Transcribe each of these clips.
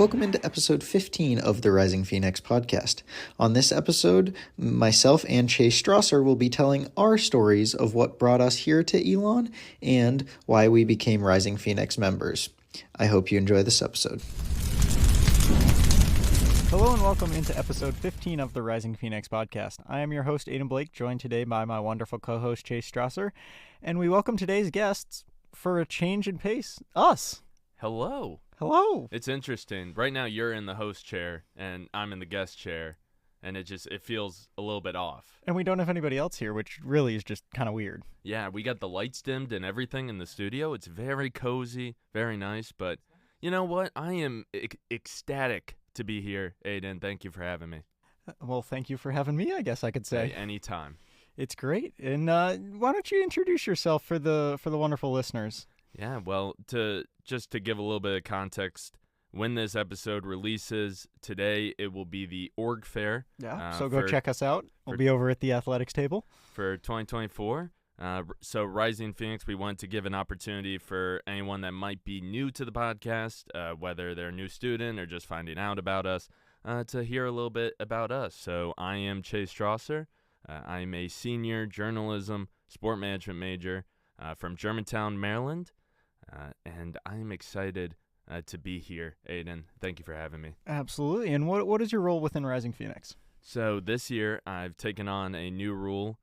Welcome into episode 15 of the Rising Phoenix podcast. On this episode, myself and Chase Strasser will be telling our stories of what brought us here to Elon and why we became Rising Phoenix members. I hope you enjoy this episode. Hello and welcome into episode 15 of the Rising Phoenix podcast. I am your host, Aidan Blake, joined today by my wonderful co-host, Chase Strasser, and we welcome today's guests for a change in pace, us. Hello. Hello. It's interesting. Right now you're in the host chair and I'm in the guest chair, and it feels a little bit off. And we don't have anybody else here, which really is just kind of weird. Yeah, we got the lights dimmed and everything in the studio. It's very cozy, very nice, but you know what? I am ecstatic to be here, Aidan. Thank you for having me. Well, thank you for having me, I guess I could say. Hey, anytime. It's great. And why don't you introduce yourself for the wonderful listeners? Yeah, well, to give a little bit of context, when this episode releases today, it will be the org fair. Yeah, so go check us out. We'll be over at the athletics table. For 2024. So Rising Phoenix, we want to give an opportunity for anyone that might be new to the podcast, whether they're a new student or just finding out about us, to hear a little bit about us. So I am Chase Strasser. I'm a senior journalism sport management major from Germantown, Maryland. And I'm excited to be here, Aidan. Thank you for having me. Absolutely. And what is your role within Rising Phoenix? So this year, I've taken on a new role,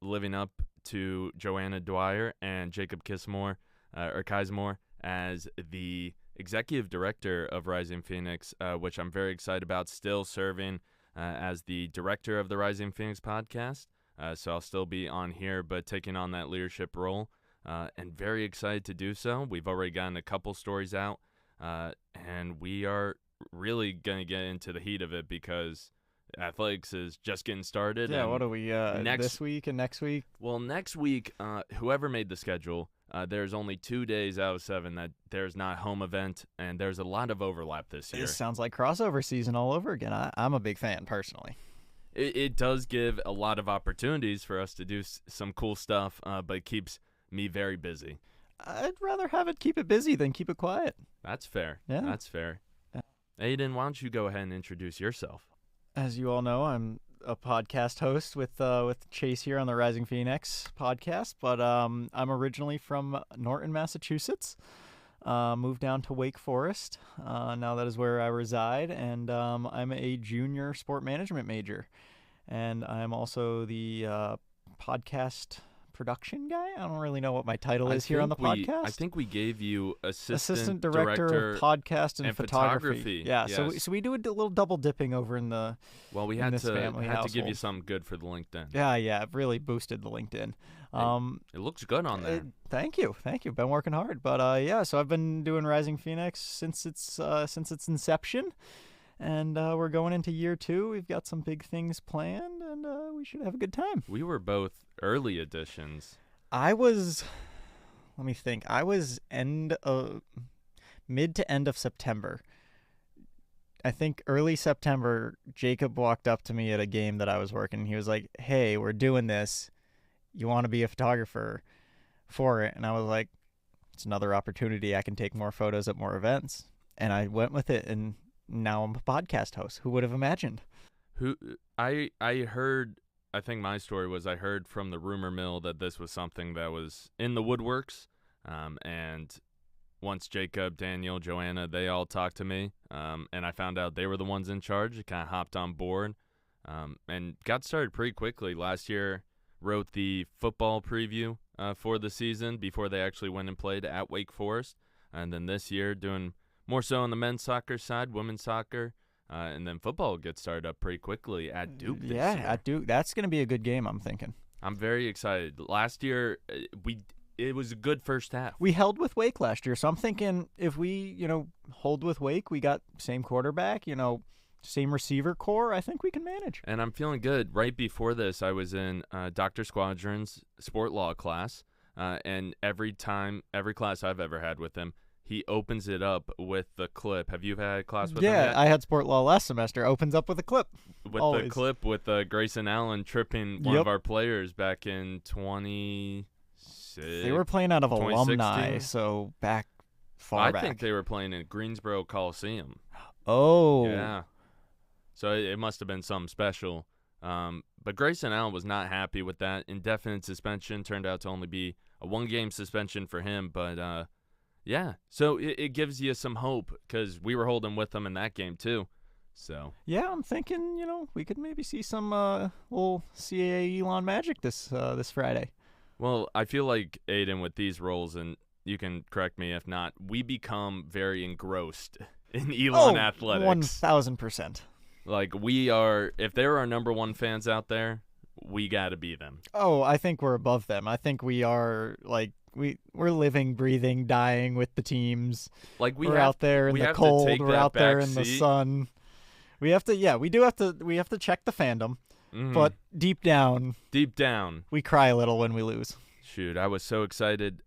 living up to Joanna Dwyer and Jacob Kismore, or Kismore, as the executive director of Rising Phoenix, which I'm very excited about, still serving as the director of the Rising Phoenix podcast. So I'll still be on here, but taking on that leadership role. And very excited to do so. We've already gotten a couple stories out, and we are really going to get into the heat of it because athletics is just getting started. Yeah, what are we, this week and next week? Well, next week, whoever made the schedule, there's only 2 days out of 7 that there's not a home event, and there's a lot of overlap this year. This sounds like crossover season all over again. I'm a big fan, personally. It does give a lot of opportunities for us to do some cool stuff, but it keeps me very busy. I'd rather have it keep it busy than keep it quiet. That's fair. Yeah. That's fair. Yeah. Aidan, why don't you go ahead and introduce yourself? As you all know, I'm a podcast host with Chase here on the Rising Phoenix podcast, but I'm originally from Norton, Massachusetts. Moved down to Wake Forest. Now that is where I reside, and I'm a junior sport management major. And I'm also the podcast production guy. I don't really know what my title is here on the podcast. I think we gave you assistant director of podcast and photography. Yeah, yes. So we do a little double dipping over in the we had to give you something good for the LinkedIn. Yeah, it really boosted the LinkedIn. It looks good on there. Thank you. Been working hard, but so I've been doing Rising Phoenix since its inception. And we're going into year 2. We've got some big things planned, and we should have a good time. We were both early additions. I was mid to end of September. I think early September, Jacob walked up to me at a game that I was working. He was like, "Hey, we're doing this. You want to be a photographer for it?" And I was like, "It's another opportunity. I can take more photos at more events." And I went with it, and now I'm a podcast host. Who would have imagined? I heard, I think my story was I heard from the rumor mill that this was something that was in the woodworks. And once Jacob, Daniel, Joanna, they all talked to me, and I found out they were the ones in charge. I kind of hopped on board and got started pretty quickly. Last year, wrote the football preview for the season before they actually went and played at Wake Forest. And then this year, doing more so on the men's soccer side, women's soccer, and then football gets started up pretty quickly at Duke this year. At Duke. That's going to be a good game, I'm thinking. I'm very excited. Last year, it was a good first half. We held with Wake last year, so I'm thinking if we, hold with Wake, we got same quarterback, same receiver core, I think we can manage. And I'm feeling good. Right before this, I was in Dr. Squadron's sport law class, and every class I've ever had with him, he opens it up with the clip. Have you had a class with him yet? Yeah, I had sport law last semester. Opens up with a clip. The clip with Grayson Allen tripping one of our players back in 2016. They were playing out of alumni, so back far back. I think they were playing in Greensboro Coliseum. Oh. Yeah. So it must have been something special. But Grayson Allen was not happy with that. Indefinite suspension turned out to only be a 1-game suspension for him. But, yeah. So it gives you some hope because we were holding with them in that game too. So Yeah, I'm thinking, we could maybe see some little CAA Elon magic this Friday. Well, I feel like, Aiden, with these roles, and you can correct me if not, we become very engrossed in Elon athletics. 1,000%. Like, we are, if there are number one fans out there, we got to be them. Oh, I think we're above them. I think we are, like, we're living, breathing, dying with the teams. Like, we're out there in the cold. We're out there in the sun. We have to, we have to check the fandom. Mm-hmm. But deep down, we cry a little when we lose. Shoot, I was so excited.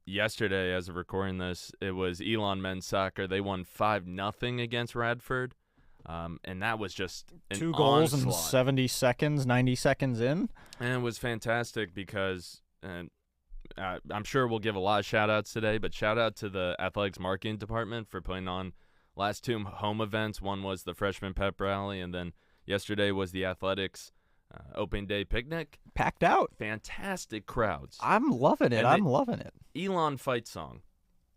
Yesterday, as of recording this, it was Elon men's soccer. They won 5-0 against Radford, and that was just an 2 goals onslaught. in 70 seconds, 90 seconds in. And it was fantastic because I'm sure we'll give a lot of shout-outs today, but shout-out to the athletics marketing department for putting on last 2 home events. One was the freshman pep rally, and then yesterday was the athletics opening day picnic. Packed out. Fantastic crowds. I'm loving it. And loving it. Elon fight song.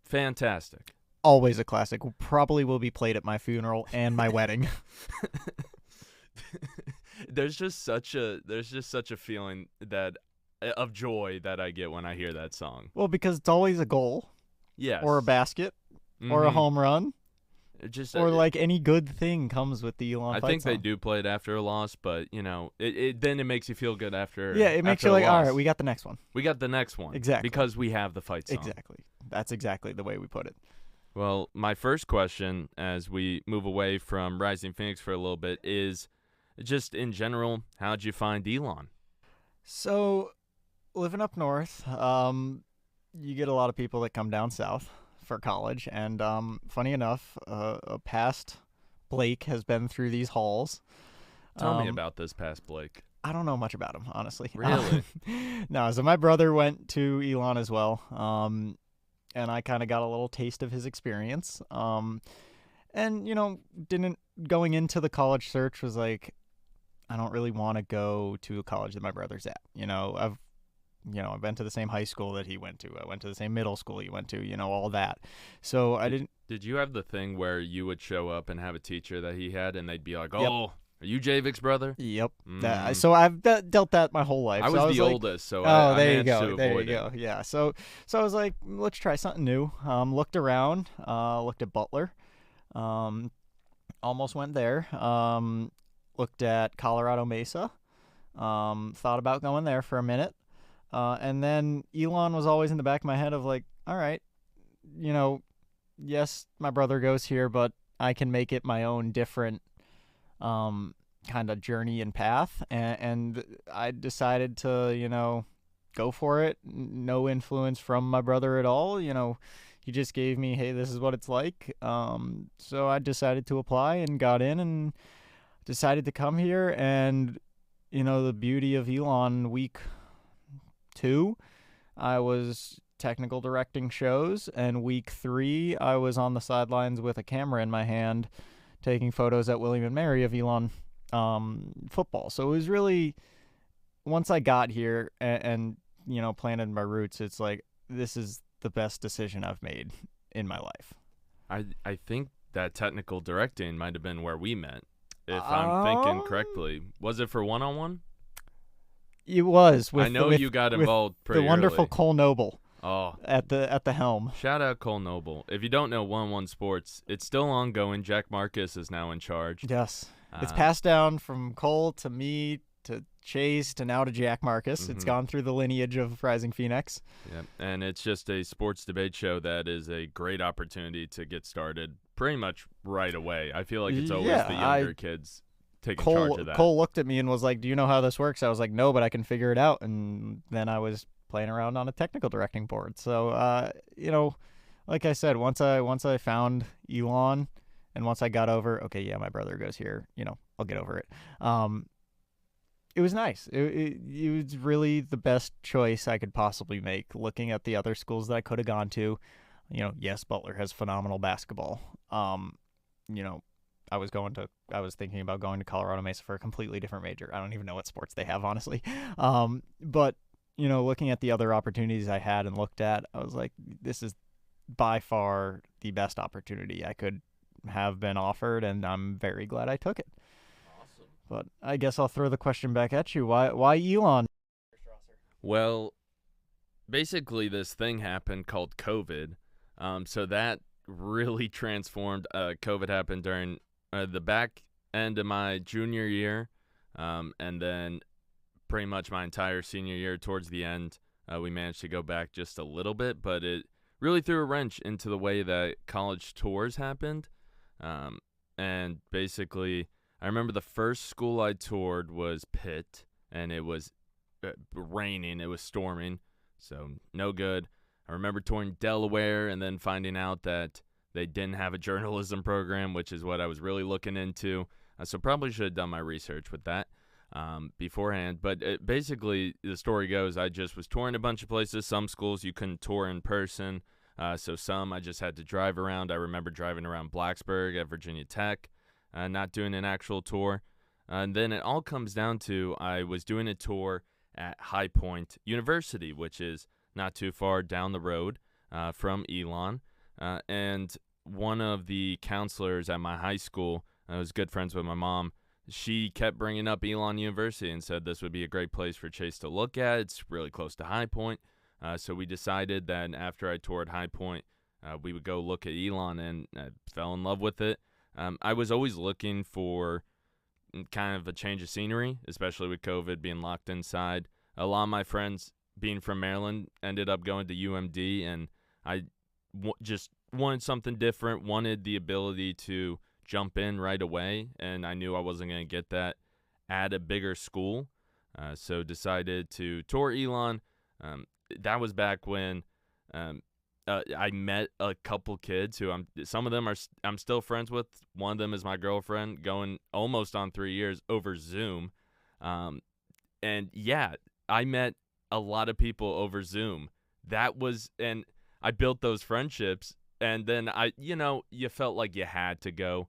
Fantastic. Always a classic. Probably will be played at my funeral and my wedding. There's just such a feeling of joy that I get when I hear that song. Well, because it's always a goal. Yes. Or a basket. Mm-hmm. Or a home run. Or like any good thing comes with the Elon fight I think song. they do play it after a loss, but then it makes you feel good after. Yeah, it makes you like, all right, we got the next one. We got the next one. Exactly. Because we have the fight song. Exactly. That's exactly the way we put it. Well, my first question, as we move away from Rising Phoenix for a little bit, is just in general, how'd you find Elon? So, living up north, you get a lot of people that come down south for college, and funny enough, a past Blake has been through these halls. Tell me about this past Blake. I don't know much about him, honestly. Really? No, so my brother went to Elon as well, and I kind of got a little taste of his experience. And, going into the college search was like, I don't really want to go to a college that my brother's at. I've been to the same high school that he went to. I went to the same middle school he went to, all that. So I didn't. Did you have the thing where you would show up and have a teacher that he had and they'd be like, oh, yep. Are you Javik's brother? Yep. So I've dealt that my whole life. I was the oldest, so I there you go. There you go. Yeah. So I was like, let's try something new. Looked around. Looked at Butler. Almost went there. Looked at Colorado Mesa. Thought about going there for a minute. And then Elon was always in the back of my head of like, all right, yes, my brother goes here, but I can make it my own different kind of journey and path. And I decided to, go for it. No influence from my brother at all. He just gave me, hey, this is what it's like. So I decided to apply and got in and decided to come here. And, the beauty of Elon week 2, I was technical directing shows, and week 3, I was on the sidelines with a camera in my hand, taking photos at William and Mary of Elon football. So it was really, once I got here and planted my roots, it's like, this is the best decision I've made in my life. I think that technical directing might have been where we met, if I'm thinking correctly. Was it for one-on-one? It was. I know you got involved pretty early. The wonderful Cole Noble. Oh, at the helm. Shout out Cole Noble. If you don't know 1-on-1 Sports, it's still ongoing. Jack Marcus is now in charge. Yes, it's passed down from Cole to me to Chase to now to Jack Marcus. Mm-hmm. It's gone through the lineage of Rising Phoenix. Yeah, and it's just a sports debate show that is a great opportunity to get started pretty much right away. I feel like it's always the younger kids taking charge of that. Cole looked at me and was like, do you know how this works? I was like, no, but I can figure it out. And then I was playing around on a technical directing board. So, like I said, once I found Elon and once I got over, okay, yeah, my brother goes here, I'll get over it. It was nice. It was really the best choice I could possibly make, looking at the other schools that I could have gone to. Yes, Butler has phenomenal basketball. I was thinking about going to Colorado Mesa for a completely different major. I don't even know what sports they have, honestly. But looking at the other opportunities I had and looked at, I was like, this is by far the best opportunity I could have been offered, and I'm very glad I took it. Awesome. But I guess I'll throw the question back at you. Why Elon? Well, basically this thing happened called COVID. So that really transformed. COVID happened during the back end of my junior year, and then pretty much my entire senior year towards the end, we managed to go back just a little bit, but it really threw a wrench into the way that college tours happened. And basically, I remember the first school I toured was Pitt, and it was raining, it was storming, so no good. I remember touring Delaware and then finding out that they didn't have a journalism program, which is what I was really looking into. So probably should have done my research with that beforehand. But basically, the story goes, I just was touring a bunch of places. Some schools you couldn't tour in person, so some I just had to drive around. I remember driving around Blacksburg at Virginia Tech, not doing an actual tour. And then it all comes down to I was doing a tour at High Point University, which is not too far down the road from Elon. And one of the counselors at my high school, I was good friends with my mom, she kept bringing up Elon University and said this would be a great place for Chase to look at. It's really close to High Point. So we decided that after I toured High Point, we would go look at Elon, and I fell in love with it. I was always looking for kind of a change of scenery, especially with COVID being locked inside. A lot of my friends, being from Maryland, ended up going to UMD, and I just wanted something different, wanted the ability to jump in right away, and I knew I wasn't going to get that at a bigger school, so decided to tour Elon. That was back when I met a couple kids who some of them I'm still friends with. One of them is my girlfriend, going almost on 3 years over Zoom. And yeah, I met a lot of people over Zoom. And I built those friendships, and then you felt like you had to go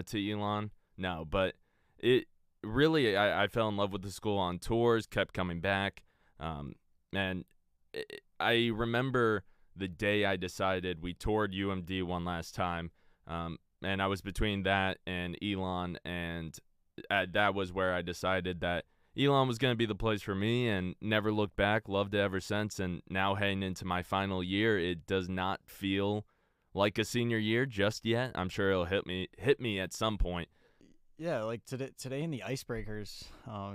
to Elon. No, but it really, I fell in love with the school on tours, kept coming back. And I remember the day I decided we toured UMD one last time, and I was between that and Elon, and that was where I decided that Elon was going to be the place for me, and never looked back. Loved it ever since, and now heading into my final year, it does not feel like a senior year just yet. I'm sure it'll hit me at some point. Yeah, like today in the icebreakers,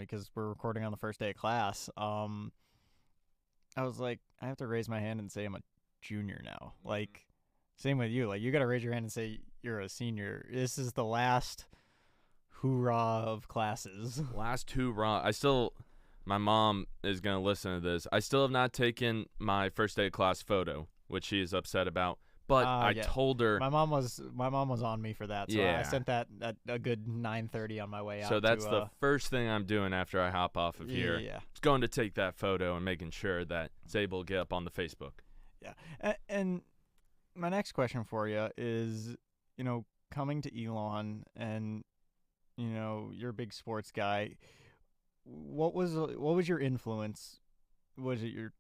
because we're recording on the first day of class, I was like, I have to raise my hand and say I'm a junior now. Like, same with you. Like, you got to raise your hand and say you're a senior. This is the last hoorah of classes. Last hoorah. My mom is going to listen to this. I still have not taken my first day of class photo, which she is upset about. But I told her. My mom was on me for that. So yeah. I sent that at a good 9:30 on my way out. So that's the first thing I'm doing after I hop off of here. Yeah. It's going to take that photo and making sure that it's able to get up on the Facebook. Yeah. And my next question for you is, coming to Elon, and you're a big sports guy. What was your influence? Was it your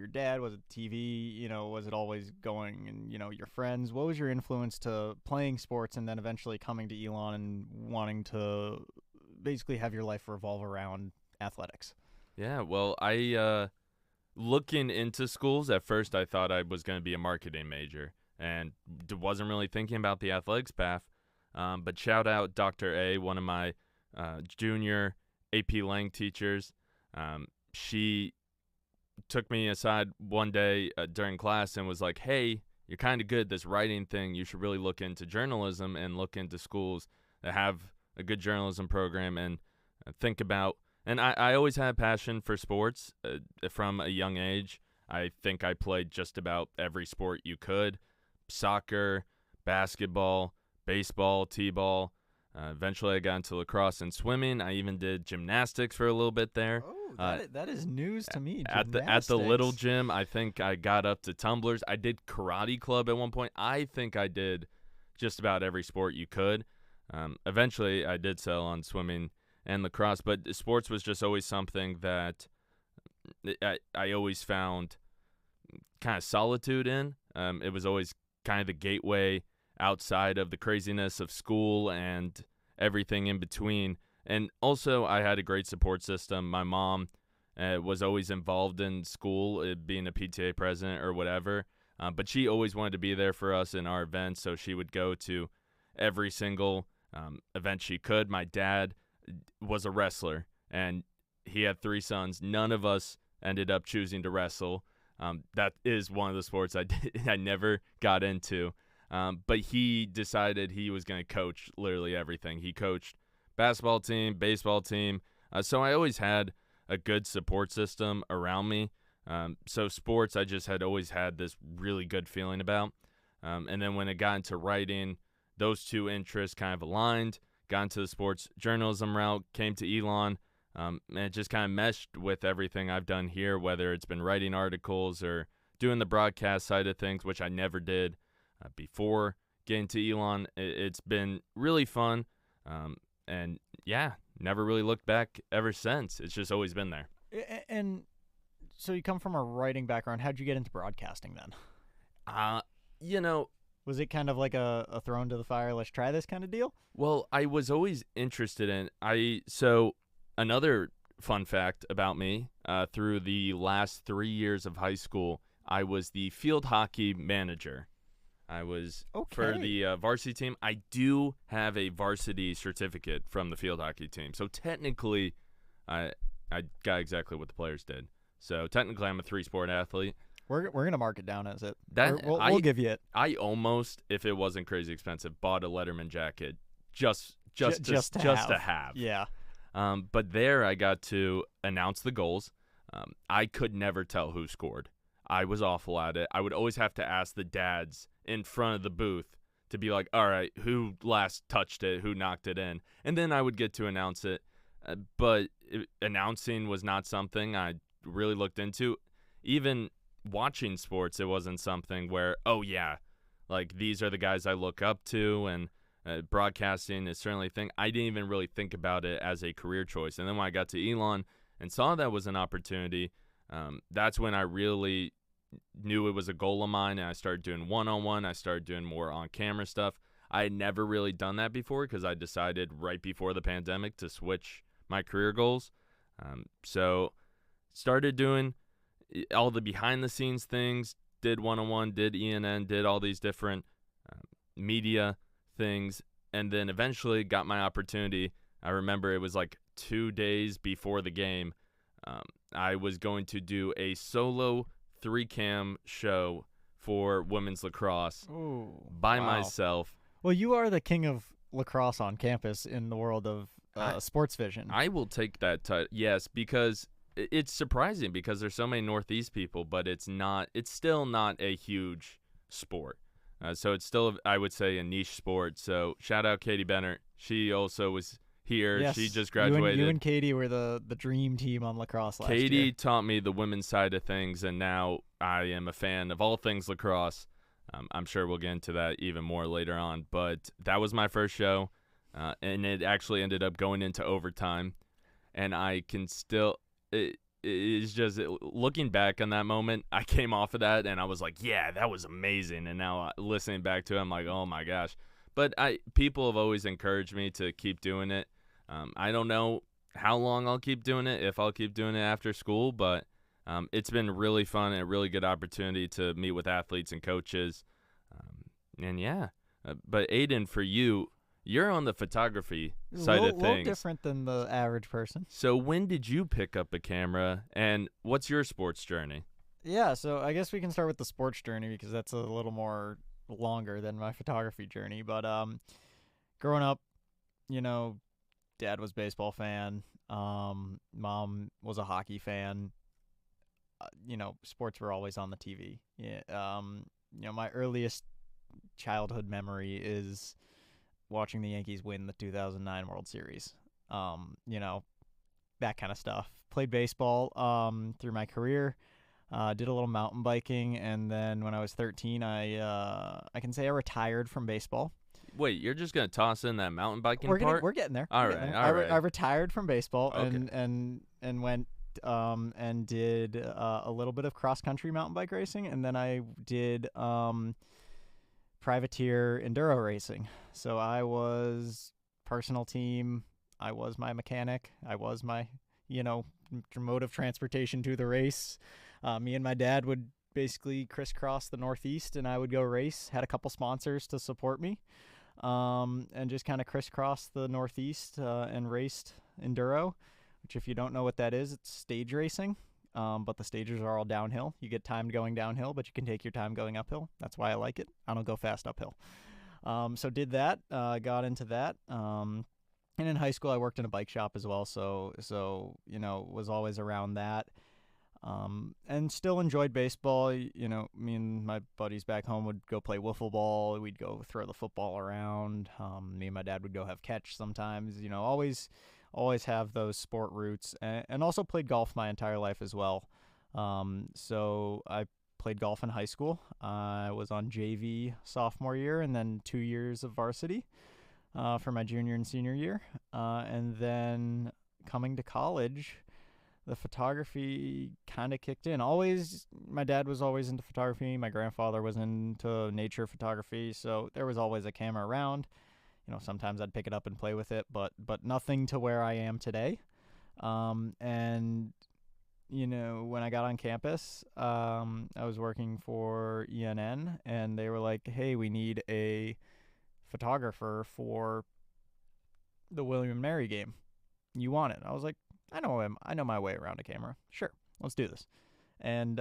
dad? Was it TV? Was it always going and your friends? What was your influence to playing sports and then eventually coming to Elon and wanting to basically have your life revolve around athletics? Yeah, well, I looking into schools, at first I thought I was going to be a marketing major and wasn't really thinking about the athletics path. But shout out Dr. A, one of my junior AP Lang teachers. She took me aside one day during class and was like, hey, you're kind of good at this writing thing. You should really look into journalism and look into schools that have a good journalism program, and think about. And I always had a passion for sports from a young age. I think I played just about every sport you could: soccer, basketball, baseball, t-ball. Eventually I got into lacrosse and swimming. I even did gymnastics for a little bit there. Oh, that is news to me. At the little gym, I think I got up to tumblers. I did karate club at one point. I think I did just about every sport you could. Eventually, I did settle on swimming and lacrosse, but sports was just always something that I always found kind of solitude in. It was always kind of the gateway outside of the craziness of school and everything in between. And also, I had a great support system. My mom was always involved in school, being a PTA president or whatever. But she always wanted to be there for us in our events, so she would go to every single event she could. My dad was a wrestler, and he had 3 sons. None of us ended up choosing to wrestle. That is one of the sports I never got into. But he decided he was going to coach literally everything. He coached basketball team, baseball team. So I always had a good support system around me. So sports, I just had always had this really good feeling about. And then when it got into writing, those 2 interests kind of aligned, got into the sports journalism route, came to Elon, and it just kind of meshed with everything I've done here, whether it's been writing articles or doing the broadcast side of things, which I never did before getting to Elon. It's been really fun. And yeah, never really looked back ever since. It's just always been there. And so you come from a writing background. How'd you get into broadcasting then? Was it kind of like a thrown to the fire, let's try this kind of deal? Well, I was always interested in so another fun fact about me, through the last 3 years of high school, I was the field hockey manager. I was for the varsity team. I do have a varsity certificate from the field hockey team. So technically, I got exactly what the players did. So technically, I'm a 3-sport athlete. We're gonna mark it down as it. We'll give you it. I almost, if it wasn't crazy expensive, bought a Letterman jacket just to have. Yeah. But there I got to announce the goals. I could never tell who scored. I was awful at it. I would always have to ask the dads in front of the booth to be like, all right, who last touched it, who knocked it in? And then I would get to announce it. But announcing was not something I really looked into. Even watching sports, it wasn't something where, oh, yeah, like these are the guys I look up to, and broadcasting is certainly a thing. I didn't even really think about it as a career choice. And then when I got to Elon and saw that was an opportunity, that's when I really knew it was a goal of mine, and I started doing one-on-one. I started doing more on-camera stuff. I had never really done that before because I decided right before the pandemic to switch my career goals. So started doing all the behind-the-scenes things, did one-on-one, did ENN, did all these different media things, and then eventually got my opportunity. I remember it was like 2 days before the game. I was going to do a solo 3-cam show for women's lacrosse by myself. Well, you are the king of lacrosse on campus in the world of sports vision. I will take that title, yes, because it's surprising because there's so many Northeast people, but it's still not a huge sport. So it's still, I would say, a niche sport. So shout out Katie Bennett. She also was here. Yes, she just graduated. You and Katie were the dream team on lacrosse last year. Katie taught me the women's side of things, and now I am a fan of all things lacrosse. I'm sure we'll get into that even more later on. But that was my first show, and it actually ended up going into overtime. And I can still it's just looking back on that moment, I came off of that, and I was like, yeah, that was amazing. And now listening back to it, I'm like, oh, my gosh. But people have always encouraged me to keep doing it. I don't know how long I'll keep doing it, if I'll keep doing it after school, but it's been really fun and a really good opportunity to meet with athletes and coaches. But Aidan, for you, you're on the photography side of things. A little different than the average person. So when did you pick up a camera, and what's your sports journey? Yeah, so I guess we can start with the sports journey because that's a little more longer than my photography journey. But growing up, Dad was a baseball fan. Mom was a hockey fan. Sports were always on the TV. Yeah. My earliest childhood memory is watching the Yankees win the 2009 World Series. That kind of stuff. Played baseball through my career. Did a little mountain biking, and then when I was 13, I can say I retired from baseball. Wait, you're just gonna toss in that mountain biking We're part? we're getting there. All We're right, getting all there. right. I retired from baseball Okay. and went and did a little bit of cross country mountain bike racing, and then I did privateer enduro racing. So I was personal team. I was my mechanic. I was my mode of transportation to the race. Me and my dad would basically crisscross the Northeast, and I would go race. Had a couple sponsors to support me, and just kind of crisscross the Northeast and raced enduro, which if you don't know what that is, it's stage racing. But the stages are all downhill. You get time going downhill, but you can take your time going uphill. That's why I like it. I don't go fast uphill. So did that, got into that. And in high school, I worked in a bike shop as well. So was always around that. And still enjoyed baseball. Me and my buddies back home would go play wiffle ball. We'd go throw the football around. Me and my dad would go have catch sometimes. Always have those sport roots, and also played golf my entire life as well. So I played golf in high school. I was on JV sophomore year, and then 2 years of varsity for my junior and senior year. And then coming to college, the photography kind of kicked in. My dad was always into photography. My grandfather was into nature photography, so there was always a camera around. Sometimes I'd pick it up and play with it, but nothing to where I am today. And when I got on campus, I was working for ENN, and they were like, "Hey, we need a photographer for the William & Mary game. You want it?" I was like, I know my way around a camera. Sure, let's do this. And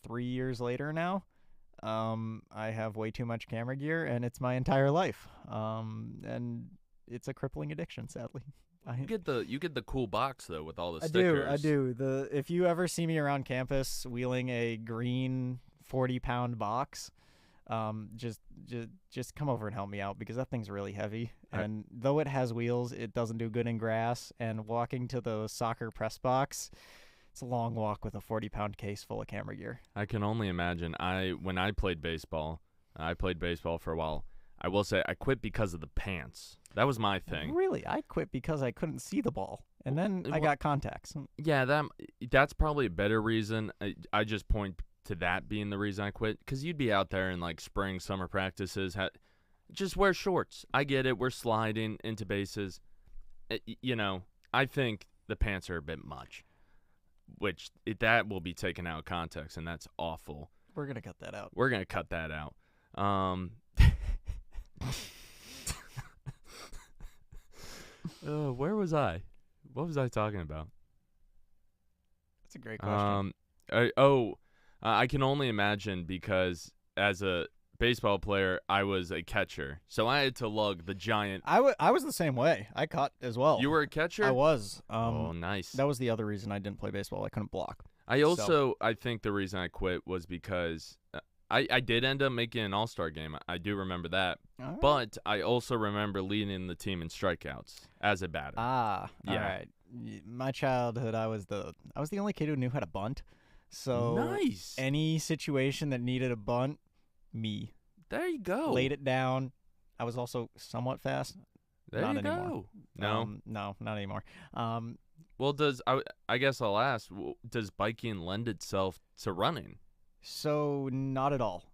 3 years later now, I have way too much camera gear, and it's my entire life. And it's a crippling addiction, sadly. You get the cool box though with all the stickers. I do. If you ever see me around campus wheeling a green 40-pound box, just come over and help me out, because that thing's really heavy. And though it has wheels, it doesn't do good in grass. And walking to the soccer press box, it's a long walk with a 40-pound case full of camera gear. I can only imagine. When I played baseball for a while. I will say I quit because of the pants. That was my thing. Really? I quit because I couldn't see the ball, and then I got contacts. Yeah, that's probably a better reason. I just point to that being the reason I quit, because you'd be out there in like spring, summer practices. Just wear shorts. I get it. We're sliding into bases. I think the pants are a bit much, which that will be taken out of context, and that's awful. We're going to cut that out. We're going to cut that out. Where was I? What was I talking about? That's a great question. I can only imagine, because as a baseball player, I was a catcher, so I had to lug the giant. I was the same way. I caught as well. You were a catcher? I was. Nice. That was the other reason I didn't play baseball. I couldn't block. I think the reason I quit was because I did end up making an all-star game. I do remember that. Right. But I also remember leading the team in strikeouts as a batter. Yeah. All right. My childhood, I was the only kid who knew how to bunt. So nice. Any situation that needed a bunt, me. There you go. Laid it down. I was also somewhat fast. There not you anymore. go. No, not anymore. Well, I guess I'll ask, does biking lend itself to running? So not at all.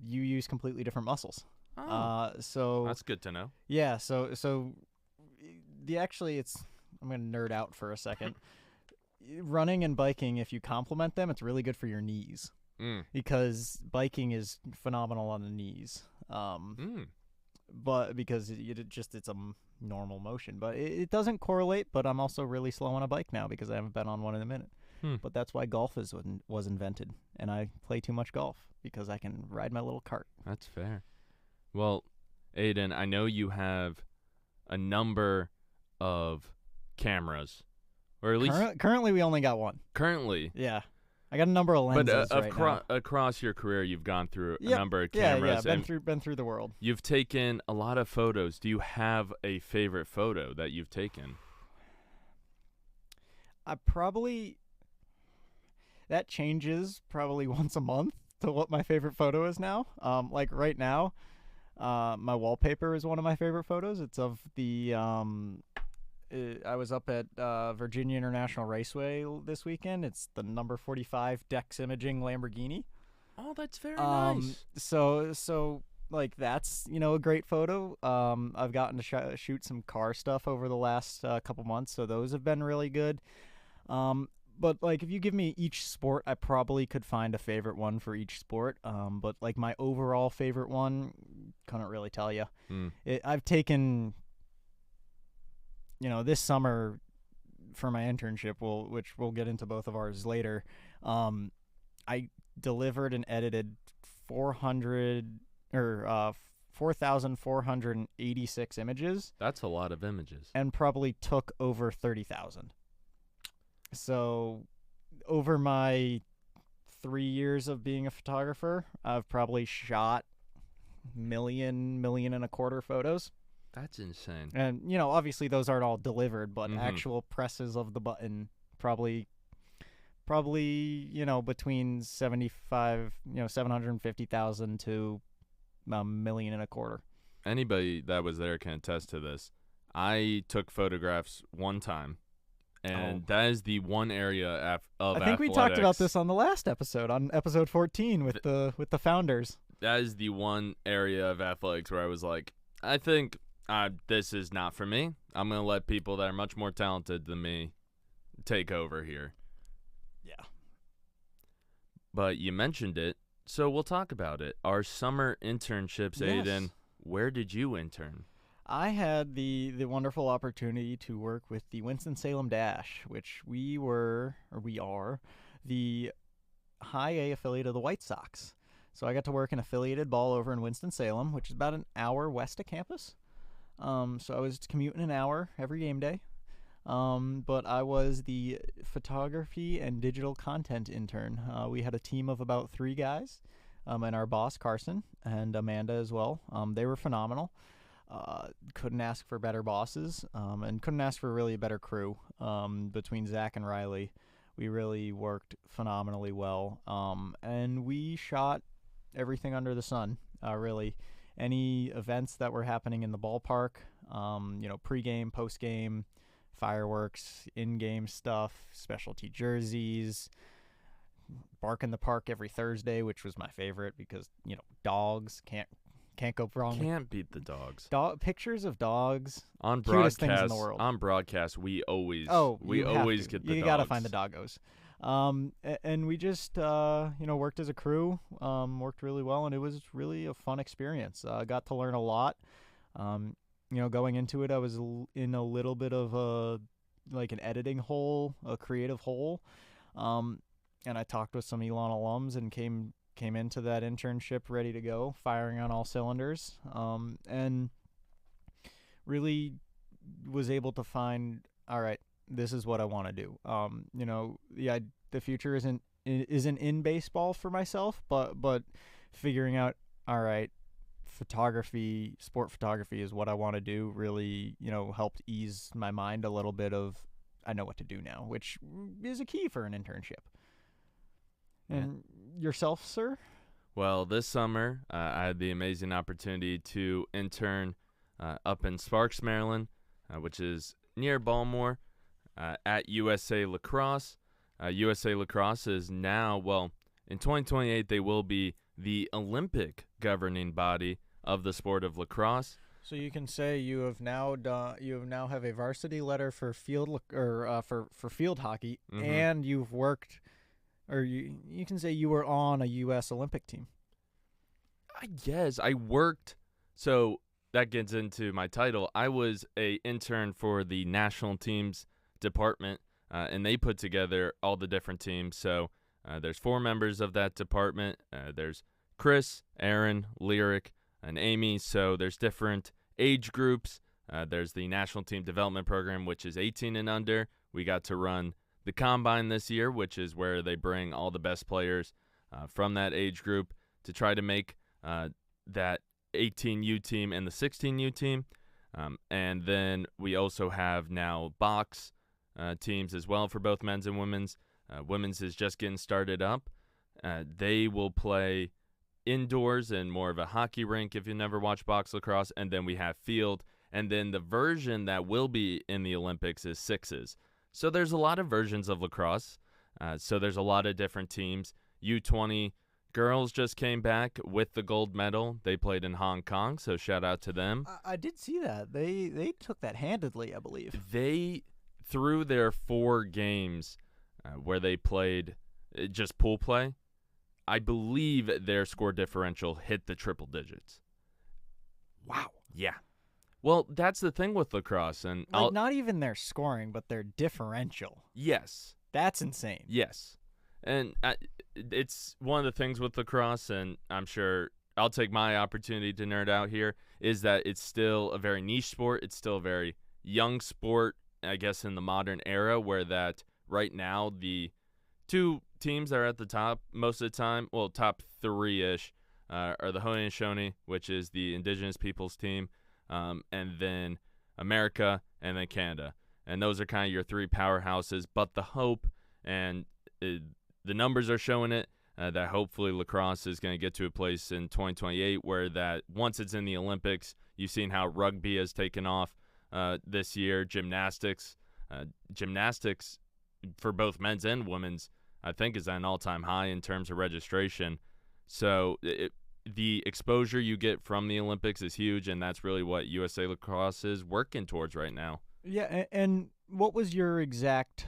You use completely different muscles. Oh. So that's good to know. Yeah. So I'm gonna nerd out for a second. Running and biking, if you complement them, it's really good for your knees. Because biking is phenomenal on the knees. But because it's a normal motion, but it doesn't correlate. But I'm also really slow on a bike now because I haven't been on one in a minute. But that's why golf was invented, and I play too much golf because I can ride my little cart. That's fair. Well, Aidan, I know you have a number of cameras, or at least currently we only got one. Currently, yeah, I got a number of lenses now. Across your career, you've gone through a number of cameras. Yeah, been through the world. You've taken a lot of photos. Do you have a favorite photo that you've taken? That changes probably once a month to what my favorite photo is now. Like right now, My wallpaper is one of my favorite photos. It's of the I was up at Virginia International Raceway this weekend. It's the number 45 Dex Imaging Lamborghini. Oh, that's very nice. So like that's a great photo. I've gotten to shoot some car stuff over the last couple months, so those have been really good. But like if you give me each sport, I probably could find a favorite one for each sport. But like my overall favorite one, couldn't really tell you. I've taken, this summer for my internship, which we'll get into both of ours later. I delivered and edited 4,486 images. That's a lot of images. And probably took over 30,000. So over my 3 years of being a photographer, I've probably shot million and a quarter photos. That's insane. And, obviously those aren't all delivered, but actual presses of the button probably, between 750,000 to a million and a quarter. Anybody that was there can attest to this. I took photographs one time, and that is the one area of I think we talked about this on the last episode, on episode 14 with the founders. That is the one area of athletics where I was like, I think this is not for me. I'm going to let people that are much more talented than me take over here. Yeah. But you mentioned it, so we'll talk about it. Our summer internships, Yes. Aiden, where did you intern? I had the wonderful opportunity to work with the Winston-Salem Dash, which we are the high A affiliate of the White Sox. So I got to work an affiliated ball over in Winston-Salem, which is about an hour west of campus. So I was commuting an hour every game day. But I was the photography and digital content intern. We had a team of about 3 guys, and our boss, Carson, and Amanda as well. They were phenomenal. Couldn't ask for better bosses, and couldn't ask for really a better crew. Between Zach and Riley, we really worked phenomenally well. And we shot everything under the sun, really. Any events that were happening in the ballpark, pregame, postgame, fireworks, in-game stuff, specialty jerseys, bark in the park every Thursday, which was my favorite because, dogs can't go wrong. Can't beat the dogs. Pictures of dogs, On cutest broadcast, things in the world. On broadcast, we always you have get to. the You dogs. gotta find the doggos. And we just worked as a crew, worked really well, and it was really a fun experience. Got to learn a lot. Going into it, I was in a little bit of an editing hole, a creative hole. And I talked with some Elon alums and came into that internship ready to go, firing on all cylinders. And really was able to find, all right, this is what I want to do. The future isn't in baseball for myself, but figuring out, all right, sport photography is what I want to do, really, helped ease my mind a little bit of, I know what to do now, which is a key for an internship. And yourself, sir? Well, this summer, I had the amazing opportunity to intern up in Sparks, Maryland, which is near Baltimore, at USA Lacrosse. USA Lacrosse is now, in 2028, they will be the Olympic governing body of the sport of lacrosse. So you can say you have now have a varsity letter for field for field hockey, and you've worked, or you can say you were on a U.S. Olympic team. I guess I worked. So that gets into my title. I was a intern for the national teams department, and they put together all the different teams. So there's 4 members of that department. There's Chris, Aaron, Lyric, and Amy. So there's different age groups. There's the national team development program, which is 18 and under. We got to run the combine this year, which is where they bring all the best players from that age group to try to make that 18U team and the 16U team. And then we also have now box teams as well for both men's and women's. Women's is just getting started up. They will play indoors and more of a hockey rink if you never watched box lacrosse, and then we have field, and then the version that will be in the Olympics is sixes. So there's a lot of versions of lacrosse. So there's a lot of different teams. U20 girls just came back with the gold medal. They played in Hong Kong, so shout out to them. I did see that. They took that handedly, I believe. They, through their 4 games where they played just pool play, I believe their score differential hit the triple digits. Wow. Yeah. Well, that's the thing with lacrosse. And Like, not even their scoring, but their differential. Yes. That's insane. Yes. And it's one of the things with lacrosse, and I'm sure I'll take my opportunity to nerd out here, is that it's still a very niche sport. It's still a very young sport, I guess, in the modern era, where that right now the 2 teams that are at the top most of the time, well, top 3-ish, are the Haudenosaunee, which is the indigenous people's team, and then America, and then Canada. And those are kind of your 3 powerhouses. But the hope, and the numbers are showing it, that hopefully lacrosse is going to get to a place in 2028 where that once it's in the Olympics, you've seen how rugby has taken off this year, gymnastics. Gymnastics for both men's and women's, I think, is at an all-time high in terms of registration. So the exposure you get from the Olympics is huge, and that's really what USA Lacrosse is working towards right now. Yeah, and what was your exact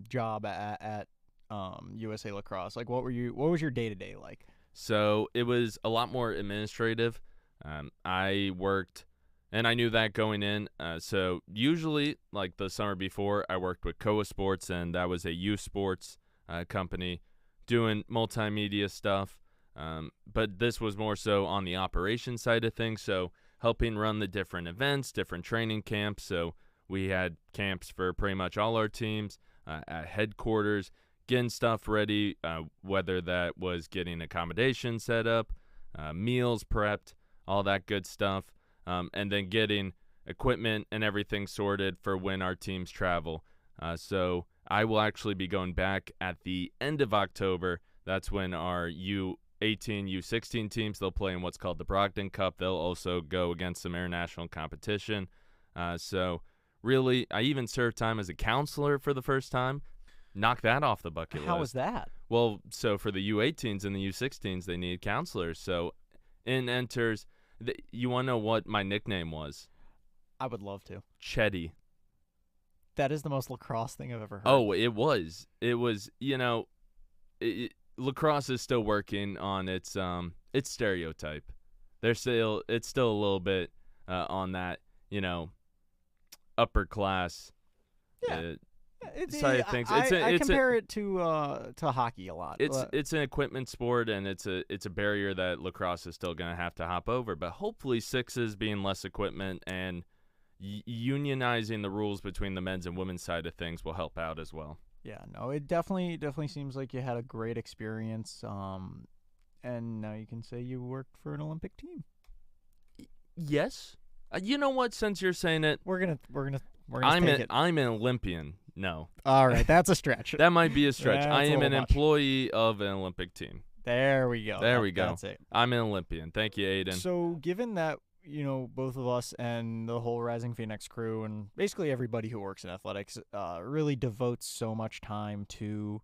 job at USA Lacrosse? Like, what was your day-to-day like? So it was a lot more administrative. I worked, and I knew that going in. So usually, like the summer before, I worked with Koa Sports, and that was a youth sports company doing multimedia stuff. But this was more so on the operations side of things, so helping run the different events, different training camps. So we had camps for pretty much all our teams at headquarters, getting stuff ready, whether that was getting accommodation set up, meals prepped, all that good stuff, and then getting equipment and everything sorted for when our teams travel. So I will actually be going back at the end of October. That's when our U18, U16 teams, they'll play in what's called the Brogdon Cup. They'll also go against some international competition. So really, I even served time as a counselor for the first time. Knock that off the bucket list. How was that? Well, so for the U18s and the U16s, they need counselors. So in enters, you want to know what my nickname was? I would love to. Chetty. That is the most lacrosse thing I've ever heard. Oh, it was. It was, lacrosse is still working on its stereotype. It's still a little bit on that, upper class side of things. I compare it to hockey a lot. It's an equipment sport, and it's a barrier that lacrosse is still going to have to hop over. But hopefully, sixes being less equipment and unionizing the rules between the men's and women's side of things will help out as well. Yeah, no, it definitely seems like you had a great experience. And now you can say you worked for an Olympic team. Yes. You know what? Since you're saying it, we're gonna take it. I'm an Olympian. No. All right, that's a stretch. That might be a stretch. Yeah, I am an much. Employee of an Olympic team. There we go. There we go. That's it. I'm an Olympian. Thank you, Aidan. So, given that both of us and the whole Rising Phoenix crew and basically everybody who works in athletics really devotes so much time to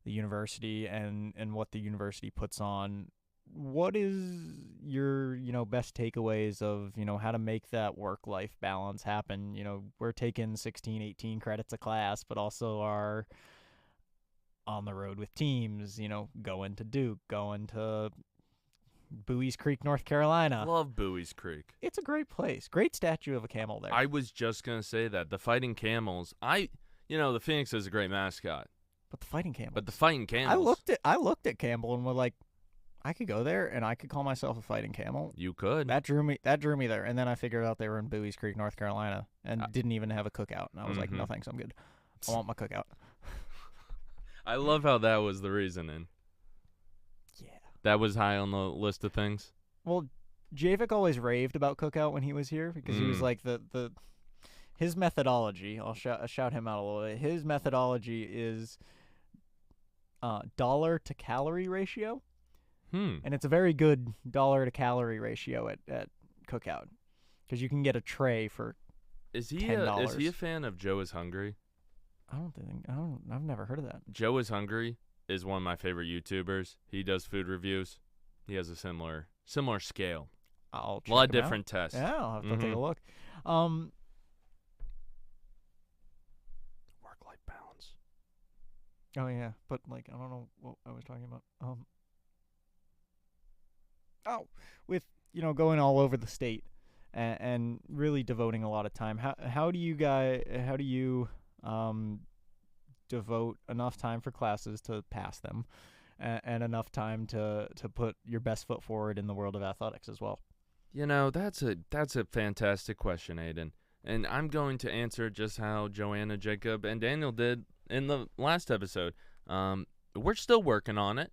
the university and what the university puts on, what is your best takeaways of how to make that work-life balance happen? We're taking 16, 18 credits a class, but also are on the road with teams, going to Duke, going to Bowie's Creek, North Carolina. Love Bowie's Creek. It's a great place. Great statue of a camel there. I was just going to say that. The Fighting Camels. The Phoenix is a great mascot. But the Fighting Camels. I looked at Campbell and was like, I could go there and I could call myself a Fighting Camel. You could. That drew me there. And then I figured out they were in Bowie's Creek, North Carolina, and didn't even have a cookout. And I was like, no thanks, I'm good. I want my cookout. I love how that was the reasoning. Yeah. That was high on the list of things. Well, Javik always raved about cookout when he was here because he was like his methodology. I'll shout him out a little bit. His methodology is dollar to calorie ratio. And it's a very good dollar to calorie ratio at Cookout, because you can get a tray for $10. Is he a fan of Joe is Hungry? I've never heard of that. Joe is Hungry is one of my favorite YouTubers. He does food reviews. He has a similar scale. I'll check a lot of him different tests. Yeah, I'll have to take a look. Work-life balance. Oh yeah, but like I don't know what I was talking about. With going all over the state and really devoting a lot of time. How do you devote enough time for classes to pass them, and enough time to put your best foot forward in the world of athletics as well? That's a fantastic question, Aidan. And I'm going to answer just how Joanna, Jacob, and Daniel did in the last episode. We're still working on it,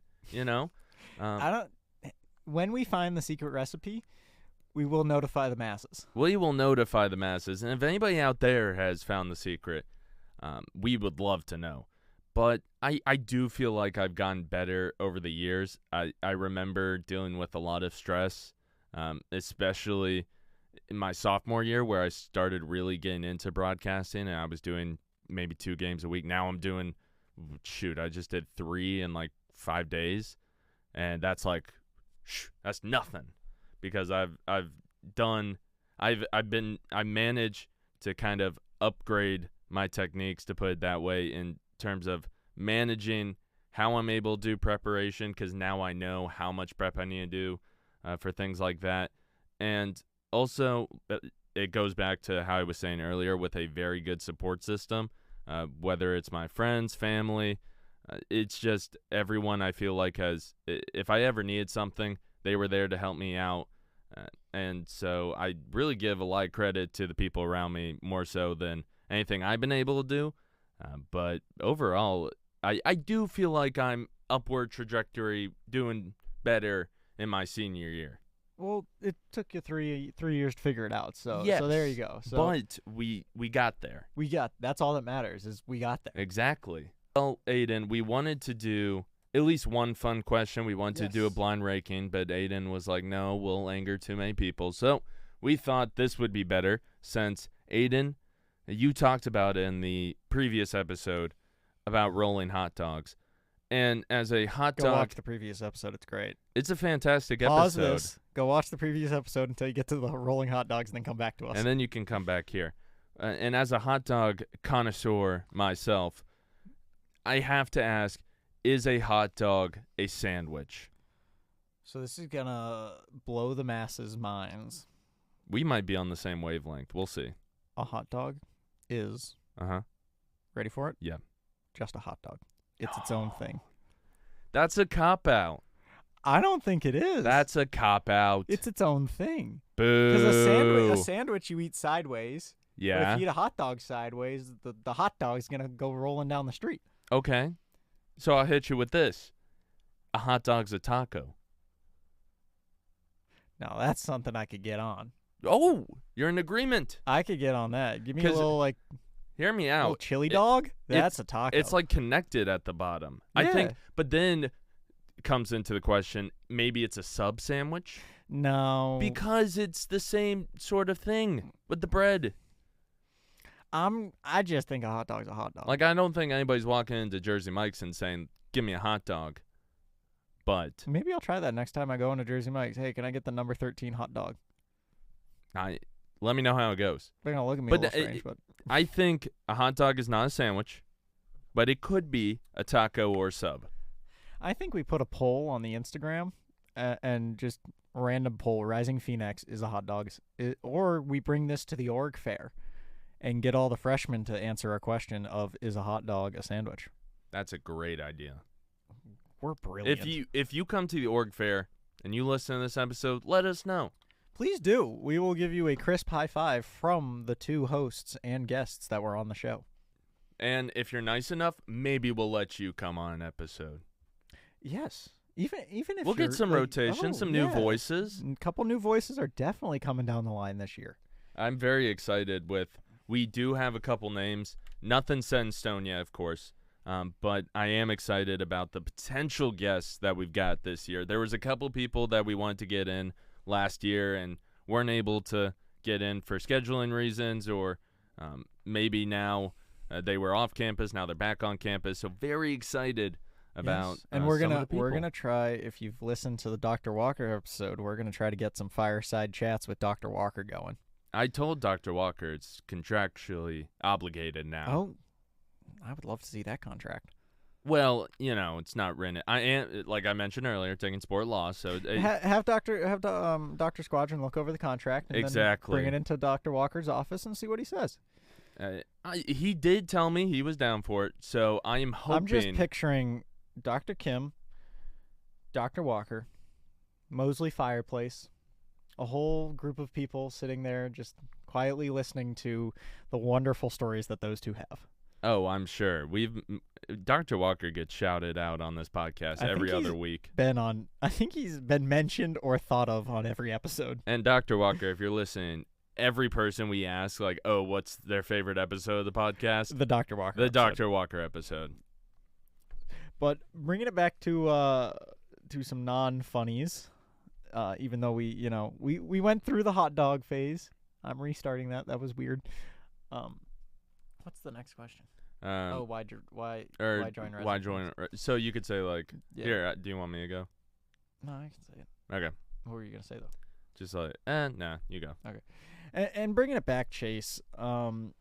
When we find the secret recipe, we will notify the masses. We will notify the masses. And if anybody out there has found the secret, we would love to know. But I do feel like I've gotten better over the years. I remember dealing with a lot of stress, especially in my sophomore year where I started really getting into broadcasting, and I was doing maybe 2 games a week. Now I'm doing, I just did 3 in like 5 days, and that's nothing, because I managed to kind of upgrade my techniques, to put it that way, in terms of managing how I'm able to do preparation, because now I know how much prep I need to do for things like that. And also, it goes back to how I was saying earlier, with a very good support system, whether it's my friends, family. It's just everyone, I feel like, has, if I ever needed something, they were there to help me out. And so I really give a lot of credit to the people around me, more so than anything I've been able to do. But overall, I do feel like I'm upward trajectory, doing better in my senior year. Well, it took you three years to figure it out, so yes, so there you go. So but we got there. That's all that matters, is we got there. Exactly. Well, Aidan, we wanted to do at least one fun question. We wanted to do a blind ranking, but Aidan was like, no, we'll anger too many people. So we thought this would be better, since, Aidan, you talked about in the previous episode about rolling hot dogs. And as a hot dog... Go watch the previous episode. It's great. It's a fantastic Pause episode. this. Go watch the previous episode until you get to the rolling hot dogs, and then come back to us. And then you can come back here. And as a hot dog connoisseur myself, I have to ask, is a hot dog a sandwich? So this is going to blow the masses' minds. We might be on the same wavelength. We'll see. A hot dog is... Ready for it? Yeah. Just a hot dog. It's its own thing. That's a cop-out. I don't think it is. That's a cop-out. It's its own thing. Boo. Because a sandwich you eat sideways. Yeah. But if you eat a hot dog sideways, the hot dog's going to go rolling down the street. Okay. So I'll hit you with this. A hot dog's a taco. Now, that's something I could get on. Oh, you're in agreement. I could get on that. Give me a little, hear me out. Chili dog? That's a taco. It's connected at the bottom. Yeah. I think, but then comes into the question, maybe it's a sub sandwich? No. Because it's the same sort of thing with the bread. I just think a hot dog's a hot dog. I don't think anybody's walking into Jersey Mike's and saying, give me a hot dog. But maybe I'll try that next time I go into Jersey Mike's. Hey, can I get the number 13 hot dog? Let me know how it goes. They're going to look at me a little strange, but... I think a hot dog is not a sandwich, but it could be a taco or sub. I think we put a poll on the Instagram, and just random poll, Rising Phoenix is a hot dog. Or we bring this to the org fair and get all the freshmen to answer a question of, is a hot dog a sandwich? That's a great idea. We're brilliant. If you come to the org fair and you listen to this episode, let us know. Please do. We will give you a crisp high five from the 2 hosts and guests that were on the show. And if you're nice enough, maybe we'll let you come on an episode. Yes. Even if we'll get some rotation, some new voices. A couple new voices are definitely coming down the line this year. I'm very excited with. We do have a couple names. Nothing set in stone yet, of course. But I am excited about the potential guests that we've got this year. There was a couple people that we wanted to get in last year and weren't able to get in for scheduling reasons, or maybe now they were off campus, now they're back on campus. So very excited about and some of the we're people. gonna try, if you've listened to the Dr. Walker episode, we're gonna try to get some fireside chats with Dr. Walker going. I told Dr. Walker it's contractually obligated now. Oh, I would love to see that contract. Well, it's not written. I am, like I mentioned earlier, taking sport law, so Have Dr. Squadron look over the contract and exactly then bring it into Dr. Walker's office and see what he says. He did tell me he was down for it, so I am hoping. I'm just picturing Dr. Kim, Dr. Walker, Mosley Fireplace, a whole group of people sitting there just quietly listening to the wonderful stories that those two have. Oh, I'm sure. Dr. Walker gets shouted out on this podcast every other week. I think he's been mentioned or thought of on every episode. And Dr. Walker, if you're listening, every person we ask, like, oh, what's their favorite episode of the podcast? The Dr. Walker The episode. Dr. Walker episode. But bringing it back to some non-funnies, even though we went through the hot dog phase. I'm restarting that. That was weird. What's the next question? Why join Resident Why join? So you could say, like, Yeah. here, do you want me to go? No, I can say it. Okay. What were you gonna say though? Just like, nah, you go. And bringing it back, Chase. Though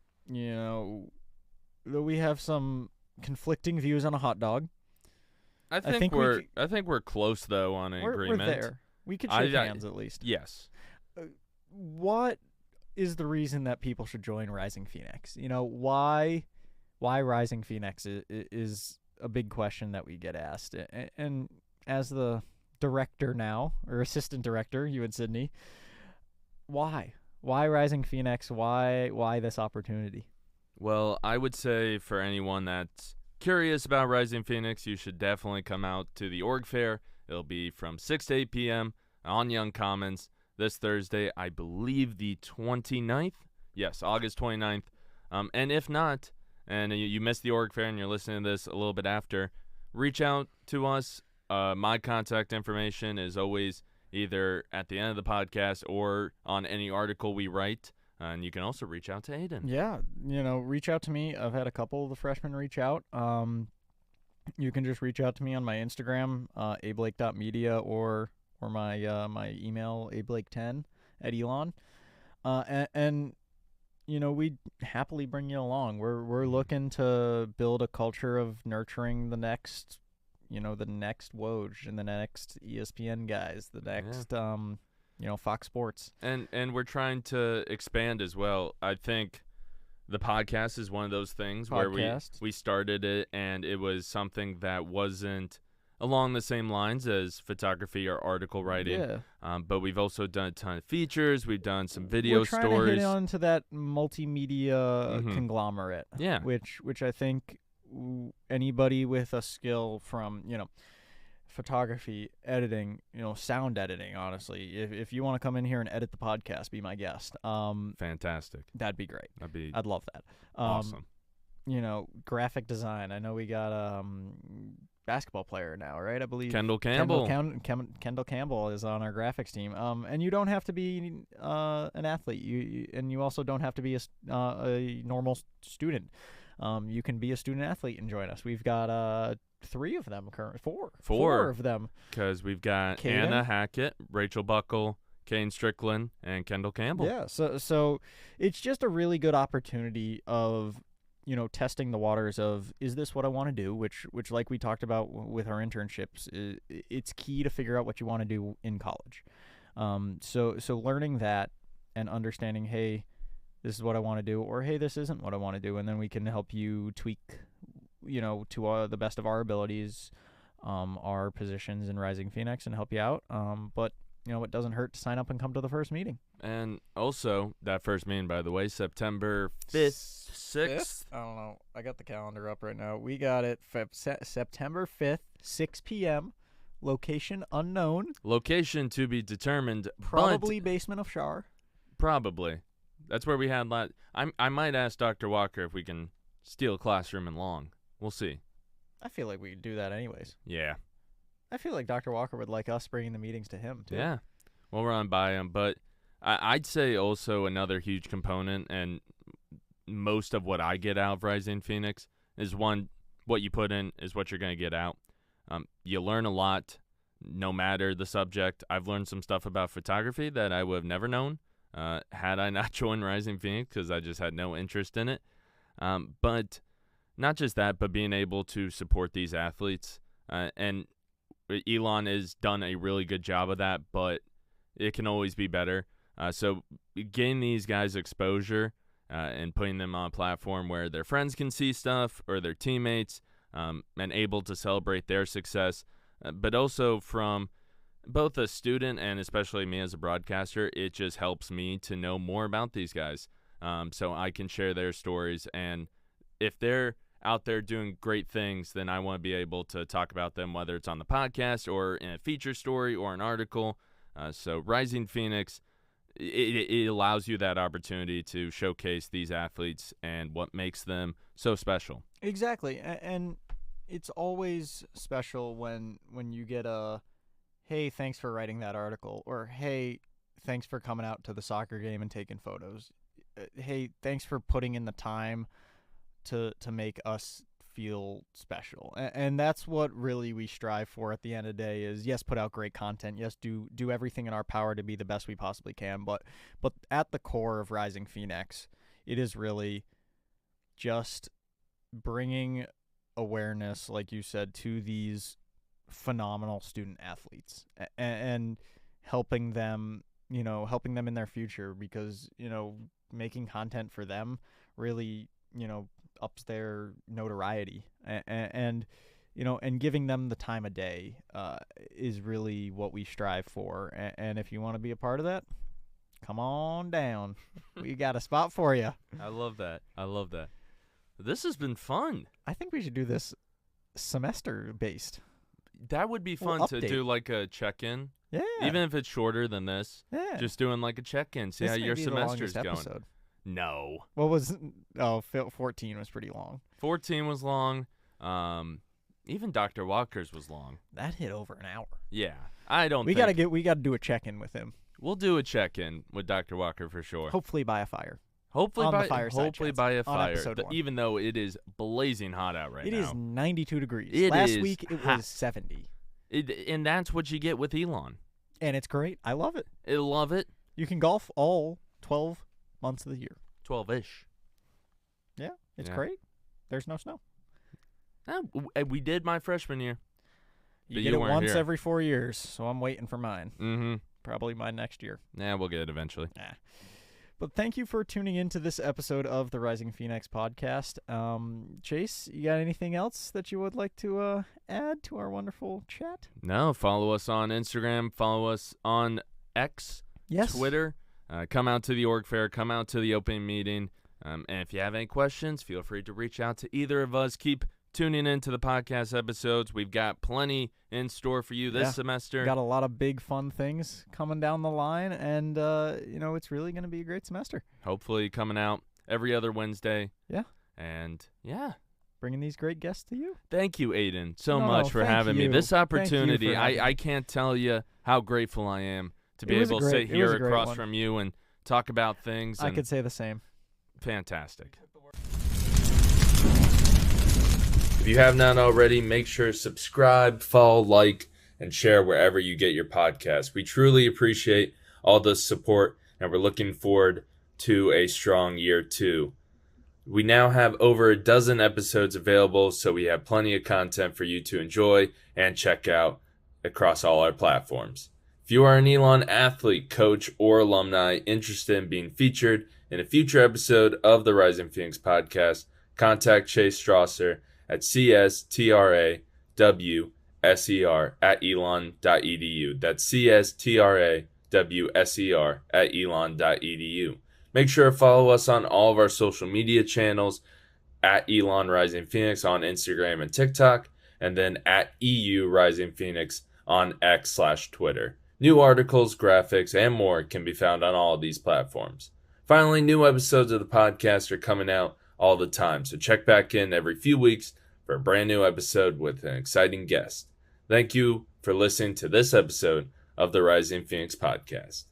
we have some conflicting views on a hot dog. I think we're close though on an agreement. We're there. We could shake hands at least. Yes. What is the reason that people should join Rising Phoenix? Why Rising Phoenix is a big question that we get asked. And as the director now, or assistant director, you and Sydney, why Rising Phoenix? Why this opportunity? Well, I would say for anyone that's curious about Rising Phoenix, you should definitely come out to the org fair. It'll be from 6 to 8 p.m. on Young Commons this Thursday, I believe the 29th. Yes, August 29th. And if not, and you missed the org fair and you're listening to this a little bit after, reach out to us. My contact information is always either at the end of the podcast or on any article we write. And you can also reach out to Aidan. Yeah, reach out to me. I've had a couple of the freshmen reach out. You can just reach out to me on my Instagram, ablake.media, or my email, ablake10@Elon. And we'd happily bring you along. We're looking to build a culture of nurturing the next Woj and the next ESPN guys, the next Fox Sports. And we're trying to expand as well. I think the podcast is one of those things where we started it and it was something that wasn't along the same lines as photography or article writing. Yeah. But we've also done a ton of features. We've done some video stories. We're trying to hit onto that multimedia conglomerate. Yeah. Which I think anybody with a skill from, photography, editing, sound editing, honestly. If you want to come in here and edit the podcast, be my guest. Fantastic. That'd be great. I'd love that. Awesome. Graphic design. I know we got basketball player now, right? I believe Kendall Campbell. Kendall Campbell is on our graphics team. And you don't have to be an athlete. You also don't have to be a normal student. You can be a student athlete and join us. We've got 3 of them currently. Four of them. Because we've got Caden, Anna Hackett, Rachel Buckle, Kane Strickland, and Kendall Campbell. Yeah, so it's just a really good opportunity of testing the waters of, is this what I want to do? Which like we talked about with our internships, it's key to figure out what you want to do in college. So learning that and understanding, hey, this is what I want to do, or hey, this isn't what I want to do, and then we can help you tweak, to the best of our abilities, our positions in Rising Phoenix and help you out. But it doesn't hurt to sign up and come to the first meeting. And also, that first meeting, by the way, September 5th, 6th? I don't know. I got the calendar up right now. We got it September 5th, 6 p.m., location unknown. Location to be determined. Probably basement of Shar. Probably. That's where we had I might ask Dr. Walker if we can steal a classroom in Long. We'll see. I feel like we do that anyways. Yeah. I feel like Dr. Walker would like us bringing the meetings to him, too. Yeah. We'll run by him. But I'd say also another huge component, and most of what I get out of Rising Phoenix is, one, what you put in is what you're going to get out. You learn a lot no matter the subject. I've learned some stuff about photography that I would have never known had I not joined Rising Phoenix, because I just had no interest in it. But not just that, but being able to support these athletes. And Elon has done a really good job of that, but it can always be better. So getting these guys exposure and putting them on a platform where their friends can see stuff, or their teammates, and able to celebrate their success, but also from both a student and especially me as a broadcaster, it just helps me to know more about these guys, so I can share their stories. And if they're out there doing great things, then I want to be able to talk about them, whether it's on the podcast or in a feature story or an article. So Rising Phoenix, it allows you that opportunity to showcase these athletes and what makes them so special. Exactly. And it's always special when you get a, hey, thanks for writing that article, or hey, thanks for coming out to the soccer game and taking photos. Hey, thanks for putting in the time to make us feel special. And that's what really we strive for at the end of the day is, yes, put out great content. Yes, do everything in our power to be the best we possibly can. But at the core of Rising Phoenix, it is really just bringing awareness, like you said, to these phenomenal student athletes and helping them in their future, because, making content for them really, ups their notoriety, and giving them the time of day is really what we strive for. And if you want to be a part of that, come on down. We got a spot for you. I love that. This has been fun. I think we should do this semester based. That would be fun to do, like a check-in. Yeah. Even if it's shorter than this. Yeah. Just doing like a check-in, see how your semester's going. Episode. No. What was 14 was pretty long. 14 was long. Even Dr. Walker's was long. That hit over an hour. Yeah. I don't we think... we gotta do a check-in with him. We'll do a check-in with Dr. Walker for sure. Hopefully by a fire. Hopefully on by the fireside by a fire. Episode 1. Even though it is blazing hot out right now. It is 92 degrees. It Last is week it hot. was 70. And that's what you get with Elon. And it's great. I love it. I love it. You can golf all 12 months of the year. 12-ish. Yeah, it's great. There's no snow. We did my freshman year. You get it once every 4 years, so I'm waiting for mine. Mm-hmm. Probably mine next year. Yeah, we'll get it eventually. Nah. But thank you for tuning into this episode of the Rising Phoenix podcast. Chase, you got anything else that you would like to add to our wonderful chat? No, follow us on Instagram. Follow us on X, yes. Twitter. Come out to the org fair. Come out to the opening meeting. And if you have any questions, feel free to reach out to either of us. Keep tuning into the podcast episodes. We've got plenty in store for you this semester. Got a lot of big fun things coming down the line, and it's really going to be a great semester. Hopefully coming out every other Wednesday. Yeah. And yeah. Bringing these great guests to you. Thank you, Aidan, so much for having me. This opportunity, I can't tell you how grateful I am to be able to sit here across from you and talk about things. I could say the same. Fantastic. If you have not already, make sure to subscribe, follow, like, and share wherever you get your podcast. We truly appreciate all the support, and we're looking forward to a strong year 2. We now have over a dozen episodes available, so we have plenty of content for you to enjoy and check out across all our platforms. If you are an Elon athlete, coach, or alumni interested in being featured in a future episode of the Rising Phoenix podcast, contact Chase Strasser at cstrawser@elon.edu. That's cstrawser@elon.edu. Make sure to follow us on all of our social media channels at Elon Rising Phoenix on Instagram and TikTok, and then at EU Rising Phoenix on X/Twitter. New articles, graphics, and more can be found on all of these platforms. Finally, new episodes of the podcast are coming out all the time, so check back in every few weeks for a brand new episode with an exciting guest. Thank you for listening to this episode of the Rising Phoenix Podcast.